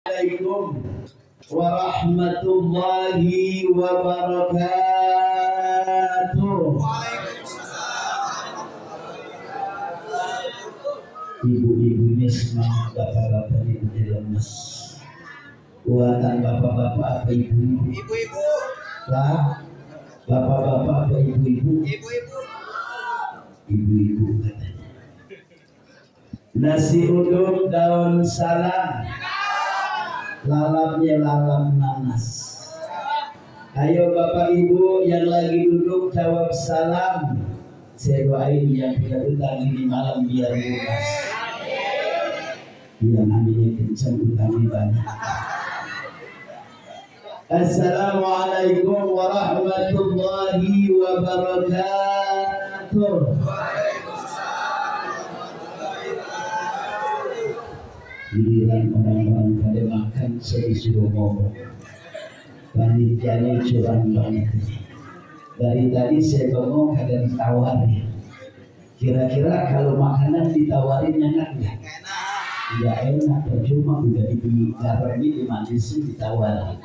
Assalamualaikum warahmatullahi wabarakatuh. Ibu-ibunya semangat, bapak-bapaknya udah lemes. Buatan bapak-bapak apa ibu-ibu? Ibu-ibu. Lah, bapak-bapak apa ibu-ibu? Ibu-ibu. Ibu-ibu katanya. Nasi uduk daun salam, lalapnya lalap nanas. Ayo bapak ibu yang lagi duduk jawab salam. Saya doain yang tidak utang ini malam biar lunas. Yang aminnya kencang, utangnya banyak. Assalamualaikum warahmatullahi wabarakatuh. Giliran orang-orang pada makan, saya disuruh ngomong. Panitianya curang banget. Dari tadi saya ngomong kadang ditawar ya. Kira-kira kalau makanan ditawarin enak nggak? Ya enak, cuma udah digarami dimanisin ditawar.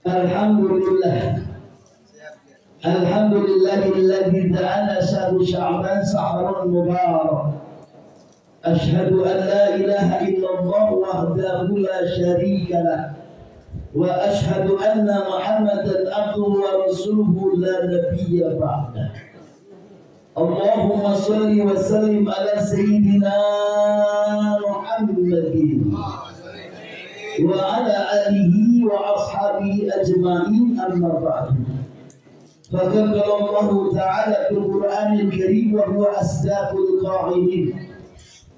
Alhamdulillah. Alhamdulillahilladzi ja'ala syahru sya'ban sahrun mubarak. Asyhadu an la ilaha illallah wahdahu la syarika lah. Wa ashhadu anna Muhammadan abduhu wa rasuluhu la nabiyya ba'dah. Allahumma salli wa sallim ala sayyidina Muhammadin wa ala alihi wa ashabihi ajma'in, amma ba'du. Faqad qala Allah ta'ala fil Qur'anil Karim wa huwa asdaqul qa'ilin.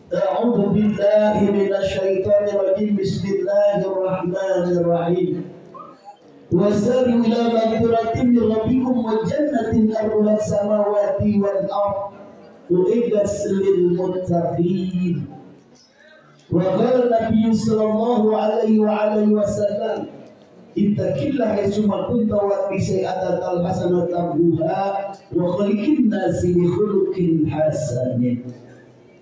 A'udzu billahi minasy syaithanir rajim. Bismillahir rahmanir rahim. Wasari'u ila maghfiratin min rabbikum wa jannatin 'arduha as-samawati wal ardh u'iddat lil muttaqin. Wa qala Nabi sallallahu alaihi wa alihi wasallam, ittaqillaha haitsuma kunta wa bi'sa'iatal hasanatan buha wa khaliqin nasi bi khuluqin hasanin.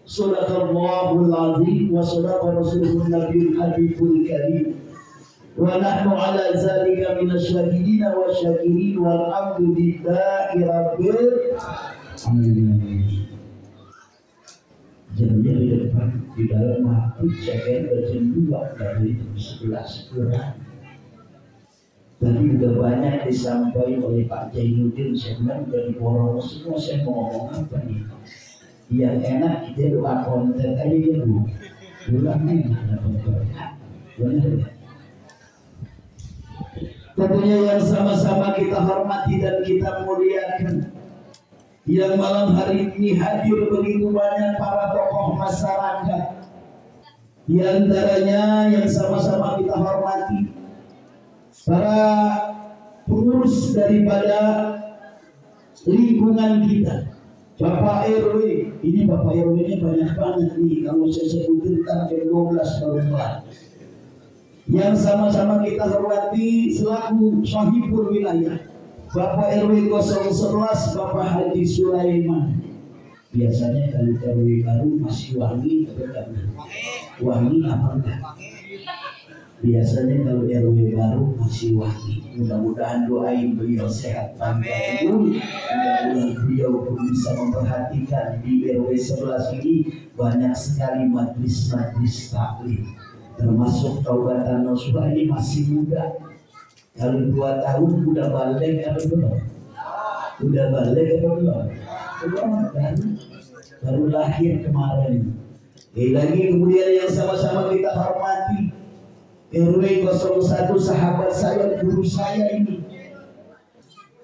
Sadaqallahul azim wa sadaqa rasulun nabiyul habibul karim. Wa nahnu ala zalika minasyahidin wa syakirin walhamdulillahi rabbil alamin. Jamnya di depan, di dalam hati jagain jam 2 dari jam 11 kurang. Tadi udah banyak disampaikan oleh Pak Jainuddin. Saya bilang dari Borong semua, saya mau ngomong apa nih? Yang enak kita doa konten aja ya bu. Bulan enak dapat berkat. Benar ya? Tentunya yang sama-sama kita hormati dan kita muliakan, yang malam hari ini hadir begitu banyak para tokoh masyarakat. Di antaranya yang sama-sama kita hormati para pengurus daripada lingkungan kita. Bapak RW, ini Bapak RW-nya banyak banget nih. Kalau saya sebutin sampai 12 orang. Yang sama-sama kita hormati selaku sahibul wilayah, Bapak RW 011 Bapak Haji Sulaiman. Biasanya kalau RW baru masih wangi atau enggak? Wangi apa enggak? Biasanya kalau RW baru masih wangi. Mudah-mudahan doain beliau sehat panjang umur. Mudah-mudahan beliau pun bisa memperhatikan di RW 11 ini banyak sekali majlis-majlis taklim. Termasuk taubatan nasuha ini masih muda. Kalau 2 tahun udah balik atau belum? Udah balik atau belum? Belum kan? Baru lahir kemarin. Lagi kemudian yang sama-sama kita hormati, RW 01 sahabat saya, guru saya ini,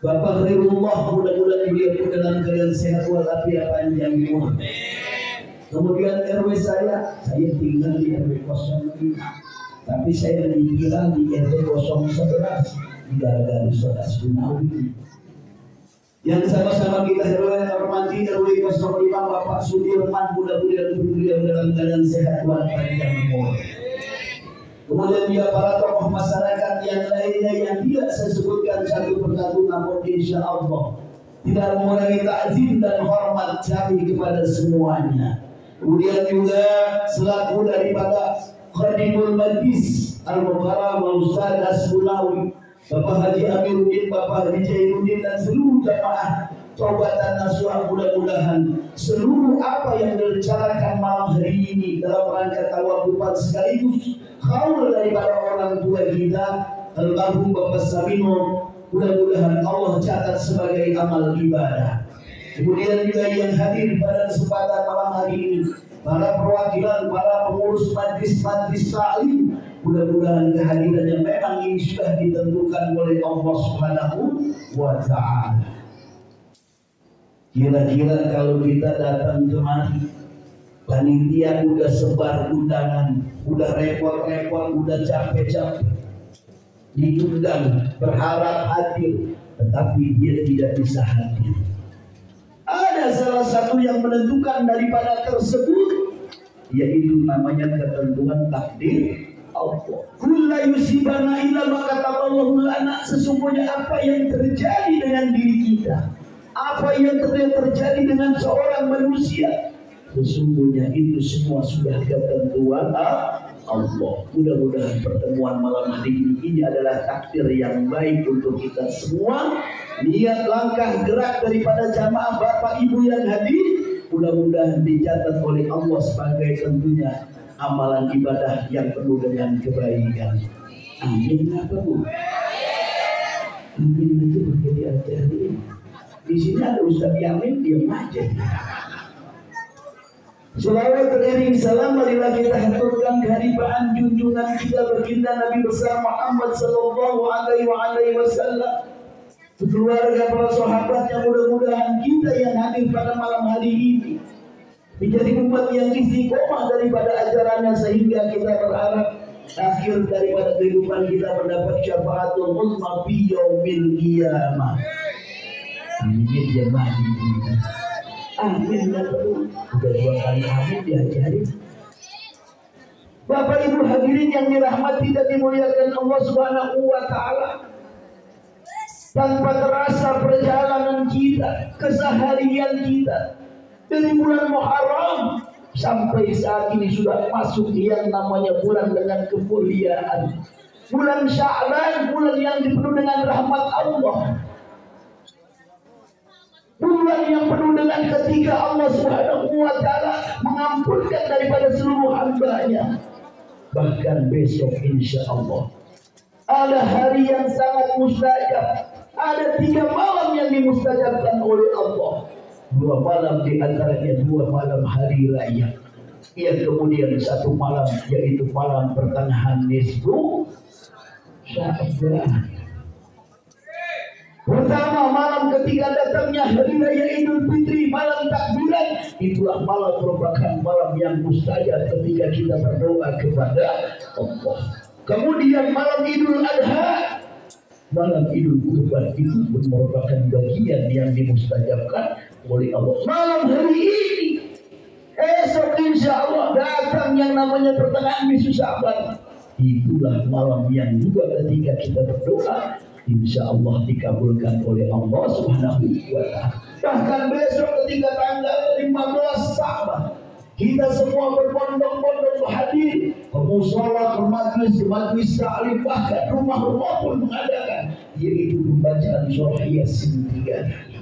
Bapak Khairullah, mudah-mudahan beliau pun dalam keadaan sehat walafiat panjang umur. Kemudian RW saya tinggal di RW 05, tapi saya tinggal di RW 011 di Garda Saudara Sunawi. Yang sama-sama kita hormati RW 05 Bapak Sudirman, mudah-mudahan beliau dalam keadaan sehat walafiat panjang umur. Kemudian dia para tokoh masyarakat yang lainnya yang tidak saya sebutkan satu persatu, namun insya Allah tidak mengurangi ta'zim dan hormat kami kepada semuanya. Kemudian juga selaku daripada Imam Majlis Al-Mukarram Ustaz Asbunawi, Bapak Haji Amiruddin, Bapak Haji Jainuddin, dan seluruh jamaah Taubatan Nasuha, mudah-mudahan seluruh apa yang direncanakan malam hari ini dalam rangka tawabupan sekaligus haul daripada orang tua kita almarhum Bapak Sabino, mudah-mudahan Allah catat sebagai amal ibadah. Kemudian juga yang hadir pada kesempatan malam hari ini, para perwakilan, para pengurus majlis-majlis taklim, mudah-mudahan kehadirannya memang ini sudah ditentukan oleh Allah Subhanahu wa Ta'ala. Kira-kira kalau kita datang kemari, panitia udah sebar undangan, udah repot-repot, udah capek-capek, diundang, berharap hadir, tetapi dia tidak bisa hadir. Ada salah satu yang menentukan daripada tersebut, yaitu namanya ketentuan takdir Allah. Kullu yusibana illa ma kataballahu lana. Sesungguhnya apa yang terjadi dengan diri kita, apa yang terjadi dengan seorang manusia, sesungguhnya itu semua sudah ketentuan Allah. Mudah-mudahan pertemuan malam hari ini adalah takdir yang baik untuk kita semua. Niat langkah gerak daripada jamaah Bapak Ibu yang hadir, mudah-mudahan dicatat oleh Allah sebagai tentunya amalan ibadah yang penuh dengan kebaikan. Amin apa Bu? Amin aja pakai diajarin. Di sini ada Ustaz Yamin, diam aja. Selawat beriring salam marilah kita haturkan keharibaan junjungan kita baginda Nabi besar Muhammad sallallahu alaihi wasallam, keluarga, para sahabatnya. Mudah-mudahan kita yang hadir pada malam hari ini menjadi umat yang istiqomah daripada ajarannya, sehingga kita berharap akhir daripada kehidupan kita mendapat syafaatul uzma fi yaumil qiyamah. Amin ya mati. Amin ya Allah. Udah 2 kali amin diajarin. Bapak Ibu hadirin yang dirahmati dan dimuliakan Allah Subhanahu wa Ta'ala, tanpa terasa perjalanan kita, keseharian kita dari bulan Muharram sampai saat ini sudah masuk yang namanya bulan dengan kemuliaan, bulan Sya'ban, bulan yang dipenuhi dengan rahmat Allah, bulan yang penuh dengan ketika Allah Subhanahu wa Ta'ala mengampunkan daripada seluruh hamba-Nya. Bahkan besok insya Allah ada hari yang sangat mustajab. Ada 3 malam yang dimustajabkan oleh Allah. 2 malam diantaranya 2 malam hari raya, yang kemudian 1 malam yaitu malam pertengahan nisfu Sya'ban. Pertama, malam ketika datangnya hari raya Idul Fitri, malam takbiran, itulah malam merupakan malam yang mustajab ketika kita berdoa kepada Allah. Kemudian malam Idul Adha, malam Idul Kurban, itu pun merupakan bagian yang dimustajabkan oleh Allah. Malam hari ini, esok insya Allah datang yang namanya pertengahan nisfu Sya'ban. Itulah malam yang juga ketika kita berdoa, insya Allah dikabulkan oleh Allah Subhanahu wa Ta'ala. Bahkan besok ketika tanggal 15 Sya'ban, kita semua berbondong-bondong hadir ke mushola, ke majlis taklim, bahkan rumah-rumah pun mengadakan, yaitu pembacaan surah Yasin 3 kali.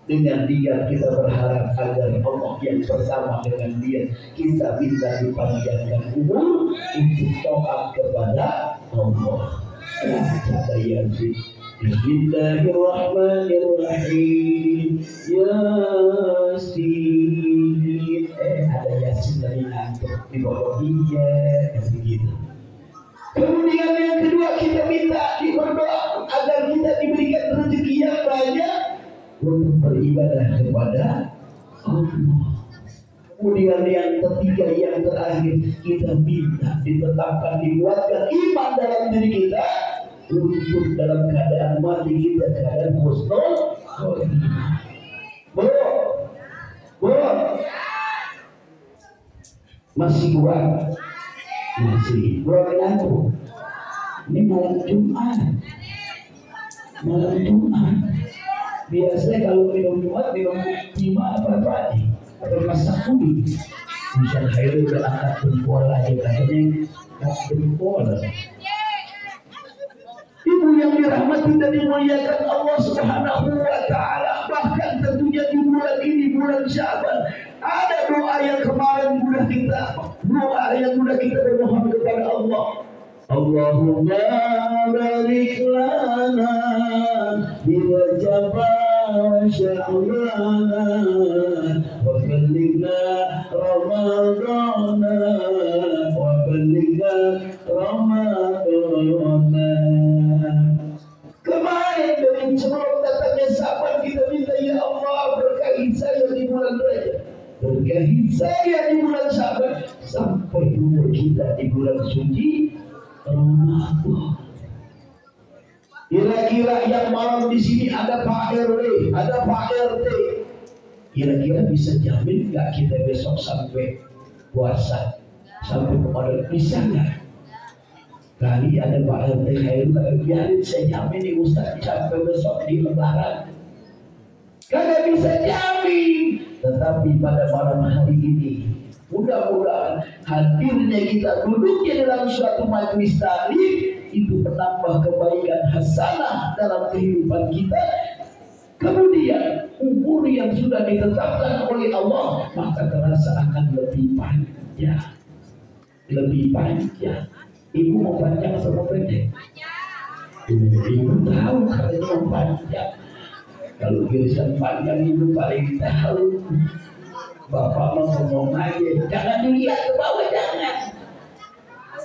Dengan dia kita berharap agar Allah yang bersama dengan dia kita minta dipanjangkan umur untuk taat kepada Allah. Kata Yasin, Bismillahirrahmanirrahim, Yasin. Ada Yasin dari ngantuk di bawah dia, begitu. Kemudian yang kedua, kita minta berdoa agar kita diberikan rezeki yang banyak untuk beribadah kepada Allah. Kemudian yang ketiga, yang terakhir, kita minta ditetapkan, dibuatkan iman dalam diri kita untuk dalam keadaan mati kita keadaan husnul khotimah. Masih kuat? Masih. Kenapa? Ini malam Jumat. Malam Jumat. Biasanya kalau minum Jumat minum 5 apa nih? Ada masak kuning. Bisa hari udah angkat jempol aja katanya angkat jempol. Ibu yang dirahmati dan dimuliakan Allah Subhanahu wa taala, bahkan tentunya di bulan ini, bulan Syaban, ada doa yang kemarin sudah kita bermohon kepada Allah. Allahumma barik lana bi Rajab wa Sya'ban wa ballighna Ramadan wa ballighna Ramadan. Kemarin dari sebelum datangnya Syaban kita minta, ya Allah berkahi saya di bulan Rajab, berkahi saya di bulan Syaban, sampai umur kita di bulan suci Ramadan. Kira-kira yang malam di sini ada Pak RW, ada Pak RT. Kira-kira bisa jamin nggak kita besok sampai puasa, sampai Ramadan, bisa nggak? Kali ada Pak RT kayak biarin saya jamin nih Ustaz sampai besok di Lebaran. Kagak bisa jamin. Tetapi pada malam hari ini, mudah-mudahan hadirnya kita duduknya dalam suatu majelis taklim itu menambah kebaikan hasanah dalam kehidupan kita. Kemudian umur yang sudah ditetapkan oleh Allah maka terasa akan lebih panjang, lebih panjang. Ibu mau panjang atau mau pendek? Ibu tahu katanya mau panjang. Kalau irisan panjang ibu paling tahu. Bapak mau ngomong aja, jangan dilihat ke bawah, jangan.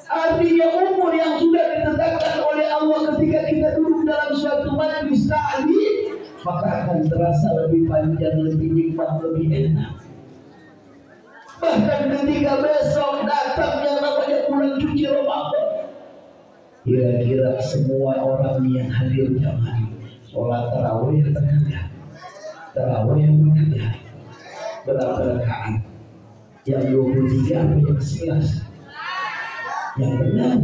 Artinya umur yang sudah ditetapkan oleh Allah ketika kita duduk dalam suatu majelis taklim maka akan terasa lebih panjang, lebih nikmat, lebih enak. Bahkan ketika besok datangnya namanya bulan suci Ramadan, kira-kira semua orang yang hadir jamaah sholat tarawih atau enggak? Tarawih yang enggak? Berapa rakaat? Yang 23 apa yang 11? Yang benar.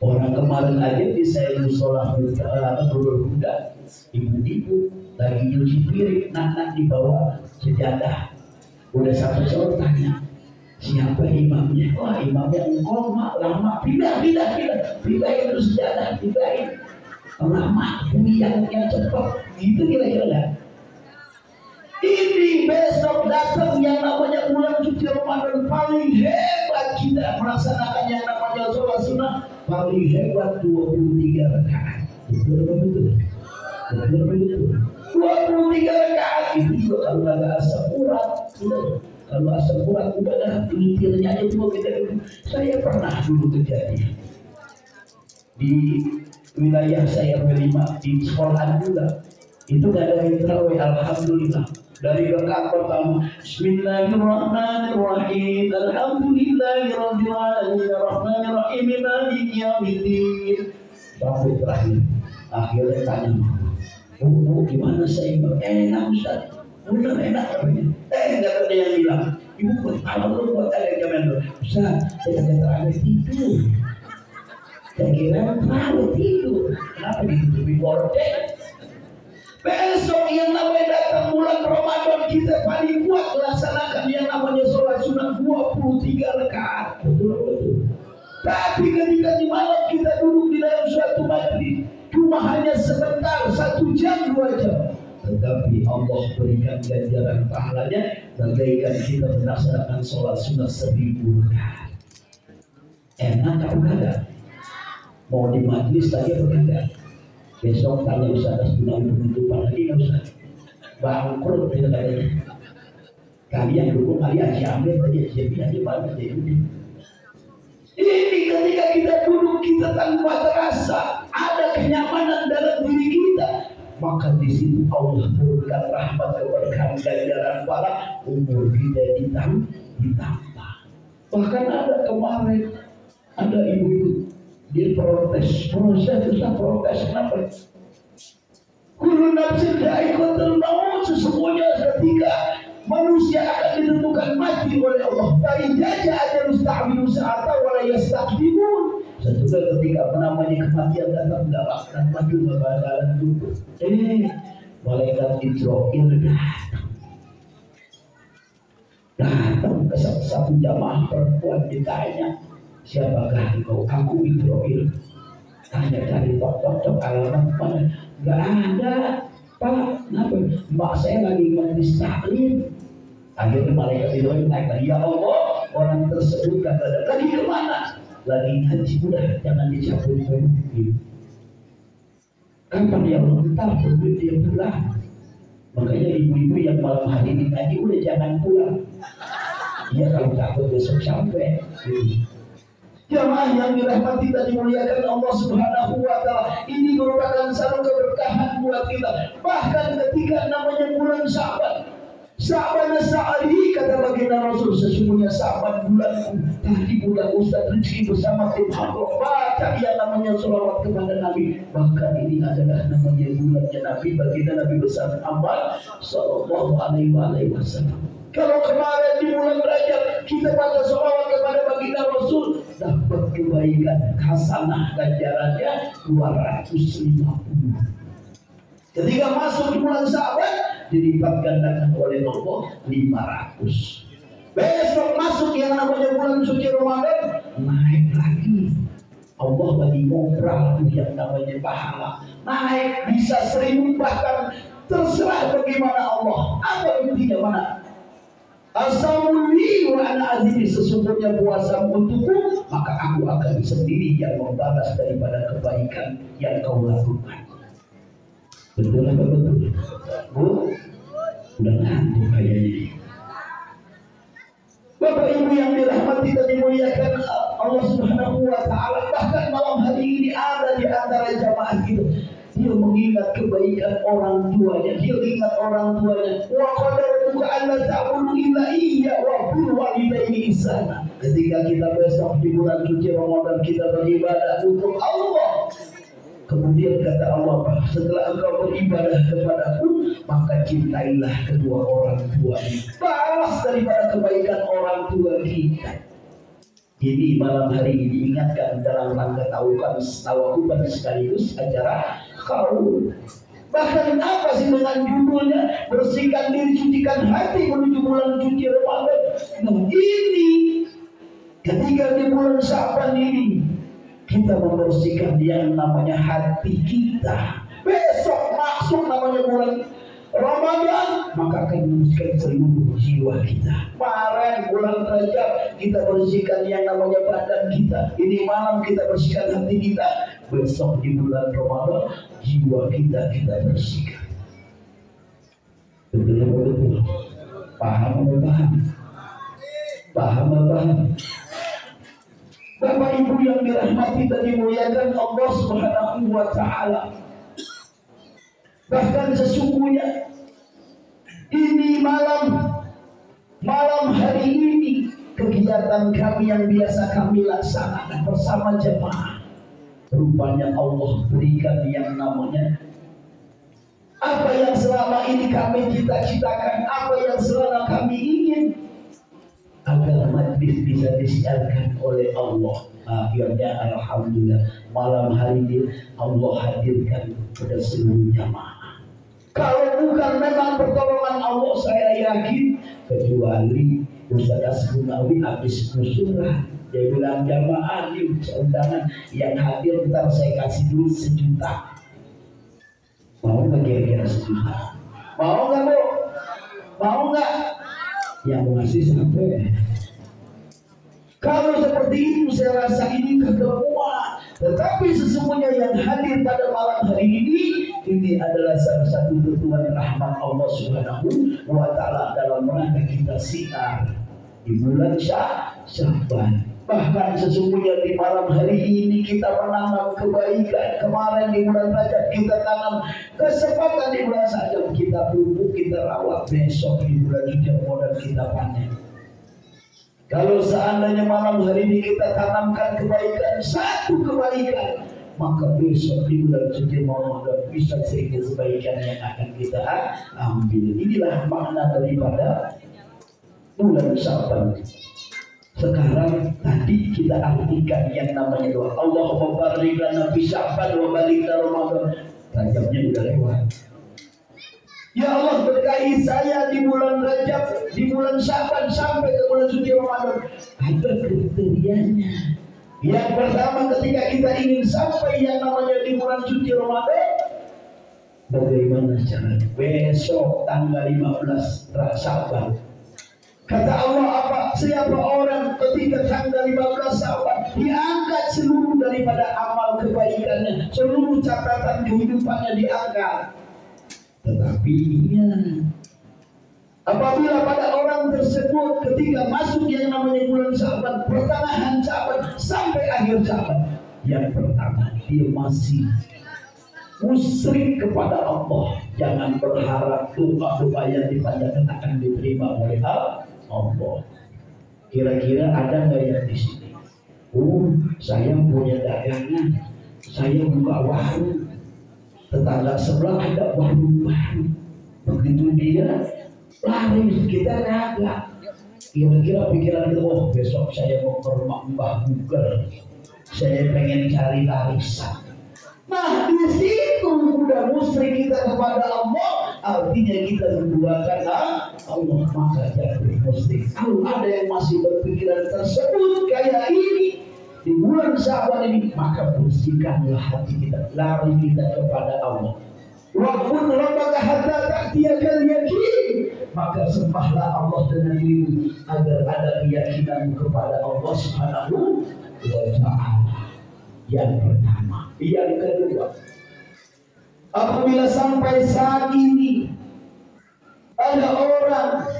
Orang kemarin aja bisa sholat nurul huda, ibu-ibu lagi nyuci piring, nak di bawah sejadah. Udah sampai sore tanya, siapa imamnya? Wah imamnya engkau mak, lama, pindahin terus sejadah, pindahin lama, yang cepat, gitu kira-kira. Ini besok datang yang namanya bulan suci Ramadan, paling hebat kita melaksanakan yang namanya sholat sunnah, paling hebat 23 rakaat. Betul. 23 rakaat itu juga kalau ada asam urat, kalau asam urat udah dah pilihannya aja cuma kita dulu. Saya pernah dulu kejadian di wilayah saya berlima di sekolahan juga itu gak ada tarawih, alhamdulillah. Dari rakaat pertama Bismillahirrahmanirrahim Alhamdulillahirabbil alamin arrahmanirrahim maliki yaumiddin sampai terakhir. Akhirnya tanya, "Bu, gimana saya?" "Enak Ustaz." "Benar enak katanya." Enggak ada yang bilang, "Ibu kalau lu buat kalian jaman dulu." "Ustaz, saya terakhir tidur." Saya kira terakhir tidur. Kenapa ditutupi gorden? Besok yang namanya datang bulan Ramadan kita paling kuat melaksanakan yang namanya sholat sunnah 23 rakaat. Betul. Tapi ketika di malam kita duduk di dalam suatu majelis cuma hanya sebentar, 1 jam 2 jam, tetapi Allah berikan ganjaran pahalanya bagaikan kita melaksanakan sholat sunnah 1000 rakaat. Enak atau enggak? Mau di majelis lagi atau enggak? Besok tanya Ustaz Asbunah penutupan lagi nggak Ustaz? Bangkrut kita katanya. Kalian dukung kalian ambil aja, jadi aja banget jadi. Ini ketika kita duduk kita tanpa terasa ada kenyamanan dalam diri kita, maka di situ Allah berikan rahmat keberkahan ganjaran pahala, umur kita ditambah. Bahkan ada kemarin ada ibu-ibu dia protes kenapa? Kullu nafsin dha'iqatul maut, sesungguhnya ketika manusia akan ditentukan mati oleh Allah. Fa idza ja'a musta'bidu sa'ata wa la yastaqdimun. Sesudah ketika namanya kematian datang enggak akan maju, enggak bakalan duduk. Malaikat Israil datang. Datang ke salah satu jamaah perempuan, ditanya, siapakah engkau? Aku Ibrahim. Tanya cari tok alamat mana? Gak ada, Pak. Kenapa? Mbak saya lagi majlis taklim. Akhirnya malaikat Ibrahim naik lagi, ya Allah, orang tersebut kata lagi ke mana? Lagi ngaji. Udah, jangan dicabut dulu. Kapan ya Allah? Entar begitu dia pulang. Makanya ibu-ibu yang malam hari ini ngaji udah jangan pulang. Ya kalau takut besok sampai. Jamaah yang dirahmati dan dimuliakan Allah Subhanahu wa Ta'ala, ini merupakan satu keberkahan buat kita. Bahkan ketika namanya bulan Sya'ban, Sya'ban as-sa'adi, kata baginda Rasul, sesungguhnya Sya'ban bulanku. Tadi bulan Ustaz Rizki bersama tim Allah baca yang namanya sholawat kepada Nabi. Bahkan ini adalah namanya bulannya Nabi, baginda Nabi besar Muhammad sallallahu alaihi wasallam. Kalau kemarin di bulan Rajab kita baca sholawat kepada baginda Rasul, dapat kebaikan hasanah ganjarannya 250. Ketika masuk di bulan Sya'ban, dilipat gandakan oleh Allah 500. Besok masuk yang namanya bulan suci Ramadan, naik lagi. Allah bagi ngobrol yang namanya pahala, naik bisa 1000, bahkan terserah bagaimana Allah. Apa intinya mana? Asamuli wa ana azimi, sesungguhnya puasamu untukku, maka aku akan sendiri yang membalas daripada kebaikan yang kau lakukan. Betul apa betul? Bu, udah ngantuk kayaknya. Bapak Ibu yang dirahmati dan dimuliakan Allah Subhanahu wa Ta'ala, bahkan malam hari ini ada di antara jamaah kita, dia mengingat kebaikan orang tuanya, dia ingat orang tuanya. Wa qadaruka alla ta'budu illa iyya wa bil walidaini ihsana. Ketika kita besok di bulan suci Ramadan kita beribadah untuk Allah, kemudian kata Allah, setelah engkau beribadah kepadaku, maka cintailah kedua orang tuanya. Balas daripada kebaikan orang tua kita. Ini malam hari ini diingatkan dalam rangka tawakuban sekaligus acara kaum. Bahkan apa sih dengan judulnya, bersihkan diri, sucikan hati menuju bulan suci Ramadan. Nah ini ketika di bulan Sya'ban ini kita membersihkan yang namanya hati kita. Besok masuk namanya bulan Ramadan, maka akan membersihkan seluruh jiwa kita. Kemarin bulan Rajab kita bersihkan yang namanya badan kita. Ini malam kita bersihkan hati kita. Besok di bulan Ramadan jiwa kita bersihkan. Betul-betul. Paham? Paham? Bapak Ibu yang dirahmati dan dimuliakan Allah Subhanahu wa Ta'ala, bahkan sesungguhnya ini malam hari ini kegiatan kami yang biasa kami laksanakan bersama jemaah, rupanya Allah berikan yang namanya apa yang selama ini kami cita-citakan, apa yang selama kami ingin, agar majlis bisa disiarkan oleh Allah. Akhirnya alhamdulillah malam hari ini Allah hadirkan pada seluruh jamaah. Kalau bukan memang pertolongan Allah, saya yakin kecuali Ustaz Asbunawi habis musyurah, dia bilang jamaah ini undangan yang hadir ntar saya kasih duit 1 juta. Mau nggak kira-kira 1 juta? Mau nggak Bu? Mau nggak? Yang ngasih sampai. Kalau seperti itu saya rasa ini kagak muat. Tetapi sesungguhnya yang hadir pada malam hari ini adalah salah satu ketuaan rahmat Allah Subhanahu wa Ta'ala dalam rangka kita siar di bulan Sya'ban. Bahkan sesungguhnya di malam hari ini kita menanam kebaikan. Kemarin di bulan Rajab kita tanam kesempatan, di bulan Sya'ban kita pupuk, kita rawat. Besok di bulan Ramadan kita panen. Kalau seandainya malam hari ini kita tanamkan kebaikan, satu kebaikan, maka besok di bulan suci Ramadan bisa 1000 kebaikan yang akan kita ambil. Inilah makna daripada bulan Sya'ban. Sekarang tadi kita artikan yang namanya doa Allahumma barik lana fi Sya'ban wa barik lana Ramadan. Rajabnya udah lewat. Ya Allah berkahi saya di bulan Rajab, di bulan Syaban sampai ke bulan suci Ramadan. Ada kriterianya. Yang pertama ketika kita ingin sampai yang namanya di bulan suci Ramadan, bagaimana caranya? Besok tanggal 15 Syaban. Kata Allah apa? Siapa orang ketika tanggal 15 Syaban diangkat seluruh daripada amal kebaikannya, seluruh catatan kehidupannya diangkat. Tetapi apabila pada orang tersebut ketika masuk yang namanya bulan Syaban, pertengahan Syaban sampai akhir Syaban, yang pertama dia masih musyrik kepada Allah, jangan berharap doa-doa yang dipanjatkan akan diterima oleh Allah. Kira-kira ada nggak yang di sini? Saya punya dagangan, saya buka warung. Tetangga sebelah ada warung baru. Begitu dia lari, kita kagak. Kira-kira pikiran itu, besok saya mau ke rumah Mbah Google. Saya pengen cari arisan. Nah di situ udah musyrik kita kepada Allah, artinya kita menduakan Allah, maka jatuh musyrik. Kalau ada yang masih berpikiran tersebut kayak ini di bulan Syaban ini, maka bersihkanlah hati kita, lari kita kepada Allah. Wa'bud rabbaka hatta ta'tiyakal yakin, maka sembahlah Allah dengan dirimu agar ada keyakinan kepada Allah Subhanahu wa ta'ala. Yang pertama. Yang kedua, apabila sampai saat ini ada orang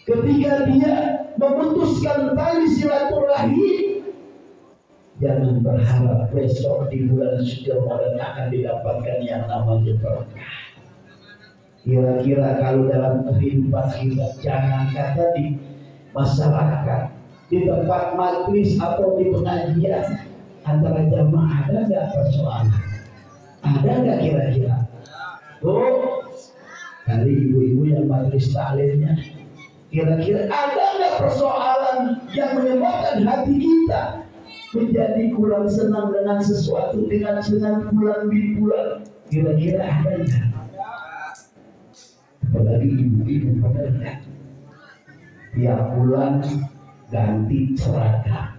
ketika dia memutuskan tali silaturahim, jangan berharap besok di bulan suci Ramadan akan didapatkan yang namanya berkah. Kira-kira kalau dalam kehidupan kita, jangan kata di masyarakat, di tempat majelis atau di pengajian, antara jamaah ada nggak persoalan? Ada nggak kira-kira? Kali ibu-ibu yang majelis taklimnya, kira-kira ada nggak persoalan yang menyebabkan hati kita menjadi kurang senang dengan sesuatu, dengan senang bulan bin bulan? Kira-kira ada nggak? Apalagi ibu-ibu, benar nggak? Tiap bulan ganti seragam,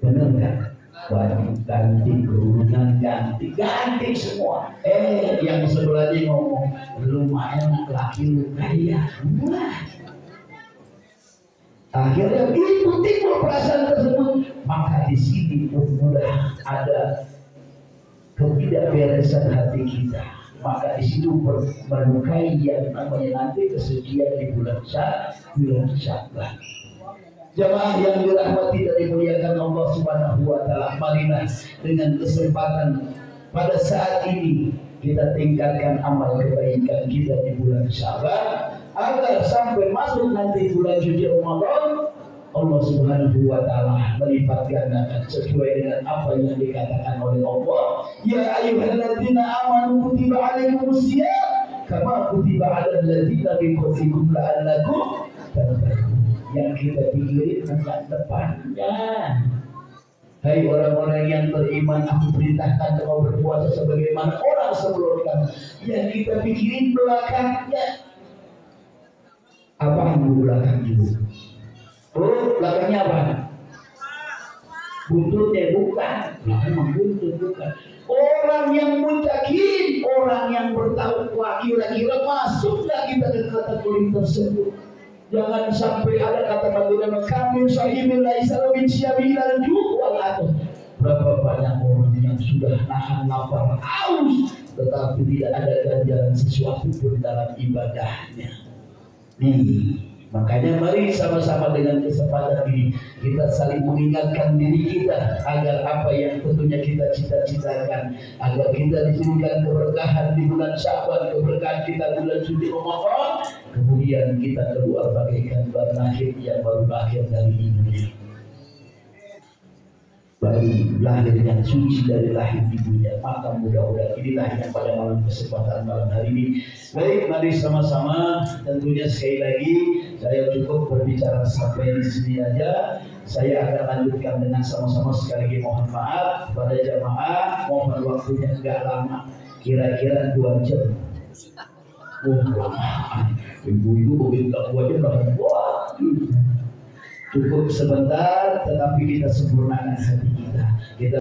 benar nggak? Wajib ganti, kerudungan ganti semua. Yang sebelahnya ngomong, lumayan laki lu kaya. Akhirnya itu timbul perasaan tersebut, maka di sini mudah ada ketidakberesan hati kita. Maka di situ melukai yang namanya nanti kesucian di bulan Syawal. Jamaah yang dirahmati dan dimuliakan Allah Subhanahu wa ta'ala, marilah dengan kesempatan pada saat ini kita tingkatkan amal kebaikan kita di bulan Syawal agar sampai masuk nanti bulan suci Ramadan, Allah Subhanahu wa ta'ala melipat gandakan sesuai dengan apa yang dikatakan oleh Allah. Ya ayyuhalladzina amanu kutiba alaikumus syiyam kama kutiba alal ladzina min qablikum la'allakum tattaqun. Yang kita pikirin bukan depannya. Hai orang-orang yang beriman, aku perintahkan kamu berpuasa sebagaimana orang sebelum kamu. Yang kita pikirin belakangnya. Apa yang belakang itu? Belakangnya apa? Buntutnya bukan. Nah, memang buntut bukan. Orang yang mutakin, orang yang bertakwa, kira-kira masuk nggak kita ke kategori tersebut? Jangan sampai ada kata bagaimana kami sahibil laisa min syabilan jual atau berapa banyak orang yang sudah nahan lapar haus tetapi tidak ada ganjaran sesuatu pun dalam ibadahnya. Makanya mari sama-sama dengan kesempatan ini kita saling mengingatkan diri kita agar apa yang tentunya kita cita-citakan, agar kita diberikan keberkahan di bulan Syawal, keberkahan kita bulan suci Ramadan, kemudian kita keluar bagaikan bayi lahir yang baru lahir dari ibunya, bayi lahir yang suci dari lahir ibunya. Maka mudah-mudahan inilah yang pada malam kesempatan malam hari ini. Baik, mari sama-sama tentunya sekali lagi saya cukup berbicara sampai di sini aja. Saya akan lanjutkan dengan sama-sama sekali lagi mohon maaf pada jamaah, mohon waktunya enggak lama, kira-kira 2 jam. Wah, ibu-ibu begitu kuatnya banget. Wah, cukup sebentar, tetapi kita sempurnakan hati kita. Kita